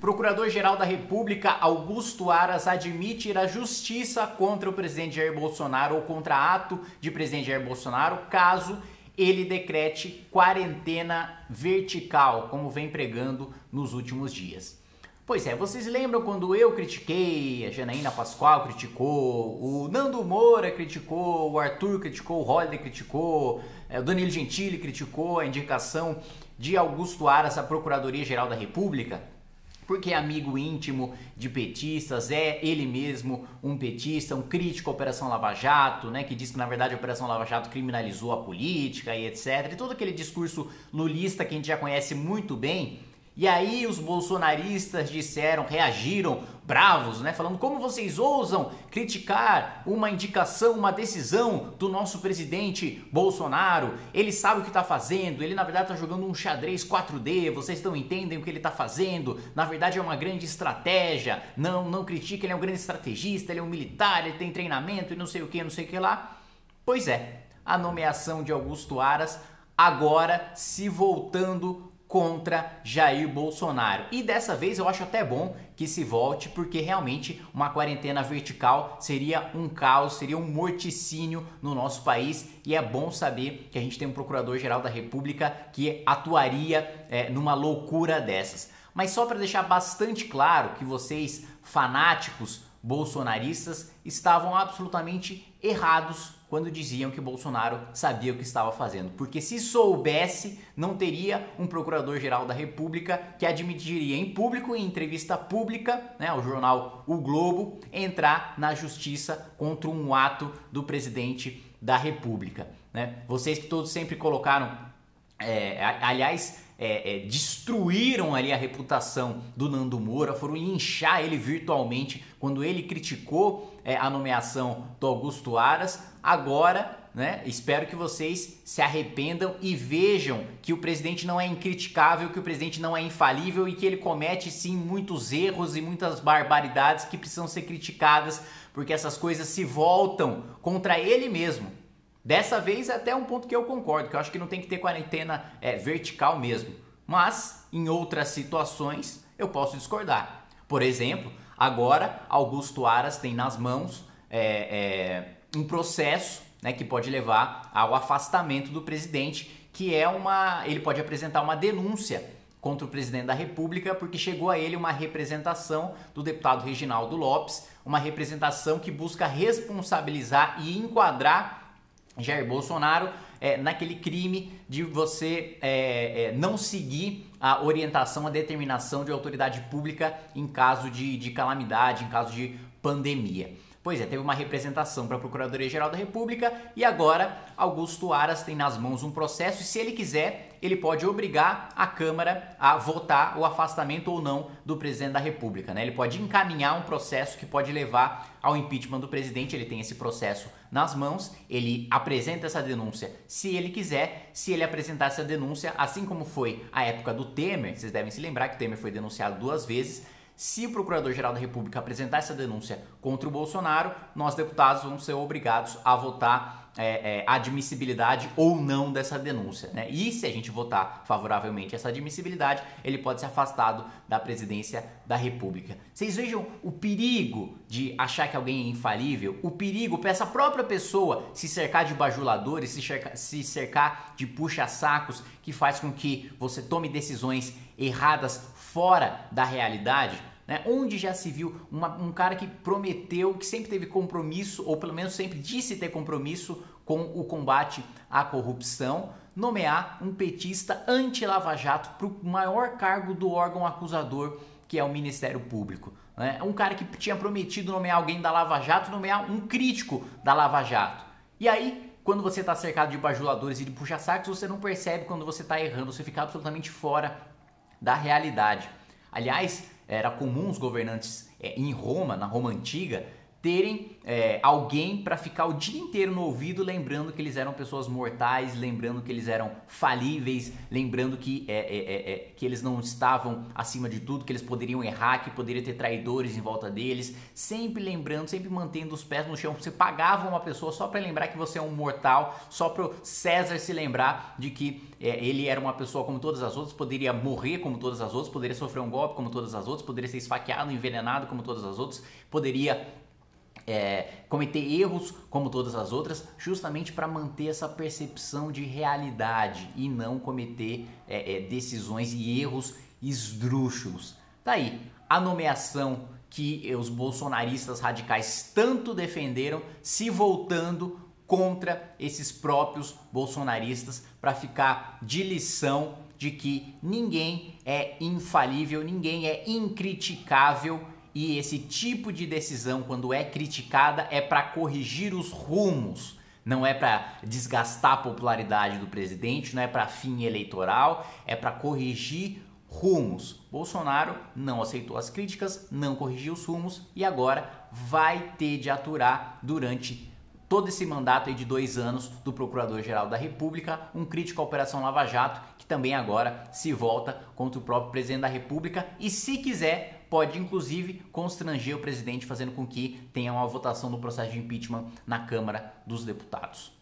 Procurador-Geral da República Augusto Aras admite ir à justiça contra o presidente Jair Bolsonaro ou contra ato de presidente Jair Bolsonaro, caso ele decrete quarentena vertical, como vem pregando nos últimos dias. Pois é, vocês lembram quando eu critiquei, a Janaína Pascoal criticou, o Nando Moura criticou, o Arthur criticou, o Holliday criticou, o Danilo Gentili criticou a indicação de Augusto Aras à Procuradoria-Geral da República? Porque é amigo íntimo de petistas, é ele mesmo um petista, um crítico à Operação Lava Jato, né, que diz que na verdade a Operação Lava Jato criminalizou a política e etc. E todo aquele discurso lulista que a gente já conhece muito bem. E aí os bolsonaristas reagiram bravos, né, falando: como vocês ousam criticar uma indicação, uma decisão do nosso presidente Bolsonaro? Ele sabe o que está fazendo, ele na verdade está jogando um xadrez 4D, vocês não entendem o que ele está fazendo, na verdade é uma grande estratégia, não critique, ele é um grande estrategista, ele é um militar, ele tem treinamento e não sei o que lá. Pois é, a nomeação de Augusto Aras agora se voltando contra Jair Bolsonaro. E dessa vez eu acho até bom que se volte, porque realmente uma quarentena vertical seria um caos, seria um morticínio no nosso país, e é bom saber que a gente tem um Procurador-Geral da República que atuaria numa loucura dessas. Mas só para deixar bastante claro que vocês, fanáticos bolsonaristas, estavam absolutamente errados quando diziam que Bolsonaro sabia o que estava fazendo. Porque se soubesse, não teria um Procurador-Geral da República que admitiria em público, em entrevista pública, né, ao jornal O Globo, entrar na justiça contra um ato do presidente da República, né? Vocês que todos sempre colocaram, destruíram ali a reputação do Nando Moura, foram linchar ele virtualmente quando ele criticou a nomeação do Augusto Aras. Agora, né, espero que vocês se arrependam e vejam que o presidente não é incriticável, que o presidente não é infalível e que ele comete sim muitos erros e muitas barbaridades que precisam ser criticadas, porque essas coisas se voltam contra ele mesmo. Dessa vez é até um ponto que eu concordo, que eu acho que não tem que ter quarentena vertical mesmo. Mas em outras situações eu posso discordar. Por exemplo, agora Augusto Aras tem nas mãos um processo, né, que pode levar ao afastamento do presidente, que é ele pode apresentar uma denúncia contra o presidente da República, porque chegou a ele uma representação do deputado Reginaldo Lopes, uma representação que busca responsabilizar e enquadrar Jair Bolsonaro naquele crime de você não seguir a orientação, a determinação de autoridade pública em caso de calamidade, em caso de pandemia. Pois é, teve uma representação para a Procuradoria-Geral da República e agora Augusto Aras tem nas mãos um processo e, se ele quiser, ele pode obrigar a Câmara a votar o afastamento ou não do presidente da República, né? Ele pode encaminhar um processo que pode levar ao impeachment do presidente. Ele tem esse processo nas mãos, ele apresenta essa denúncia se ele quiser. Se ele apresentar essa denúncia, assim como foi a época do Temer, vocês devem se lembrar que o Temer foi denunciado 2 vezes, se o Procurador-Geral da República apresentar essa denúncia contra o Bolsonaro, nós deputados vamos ser obrigados a votar a admissibilidade ou não dessa denúncia, né? E se a gente votar favoravelmente essa admissibilidade, ele pode ser afastado da presidência da República. Vocês vejam o perigo de achar que alguém é infalível, o perigo para essa própria pessoa se cercar de bajuladores, se cercar de puxa-sacos, que faz com que você tome decisões erradas fora da realidade, né? Onde já se viu um cara que prometeu, que sempre teve compromisso, ou pelo menos sempre disse ter compromisso com o combate à corrupção, nomear um petista anti-Lava Jato para o maior cargo do órgão acusador, que é o Ministério Público, né? Um cara que tinha prometido nomear alguém da Lava Jato, nomear um crítico da Lava Jato. E aí, quando você está cercado de bajuladores e de puxa-sacos, você não percebe quando você está errando, você fica absolutamente fora da realidade. Aliás, era comum os governantes em Roma, na Roma antiga, terem alguém para ficar o dia inteiro no ouvido, lembrando que eles eram pessoas mortais, lembrando que eles eram falíveis, lembrando que eles não estavam acima de tudo, que eles poderiam errar, que poderia ter traidores em volta deles, sempre lembrando, sempre mantendo os pés no chão. Você pagava uma pessoa só para lembrar que você é um mortal, só para o César se lembrar de que ele era uma pessoa como todas as outras, poderia morrer como todas as outras, poderia sofrer um golpe como todas as outras, poderia ser esfaqueado, envenenado como todas as outras, poderia cometer erros como todas as outras, justamente para manter essa percepção de realidade e não cometer decisões e erros esdrúxulos. Tá aí a nomeação que os bolsonaristas radicais tanto defenderam, se voltando contra esses próprios bolsonaristas para ficar de lição de que ninguém é infalível, ninguém é incriticável. E esse tipo de decisão, quando é criticada, é para corrigir os rumos. Não é para desgastar a popularidade do presidente, não é para fim eleitoral, é para corrigir rumos. Bolsonaro não aceitou as críticas, não corrigiu os rumos e agora vai ter de aturar durante todo esse mandato aí de 2 anos do Procurador-Geral da República, um crítico à Operação Lava Jato, que também agora se volta contra o próprio presidente da República e, se quiser, pode inclusive constranger o presidente, fazendo com que tenha uma votação do processo de impeachment na Câmara dos Deputados.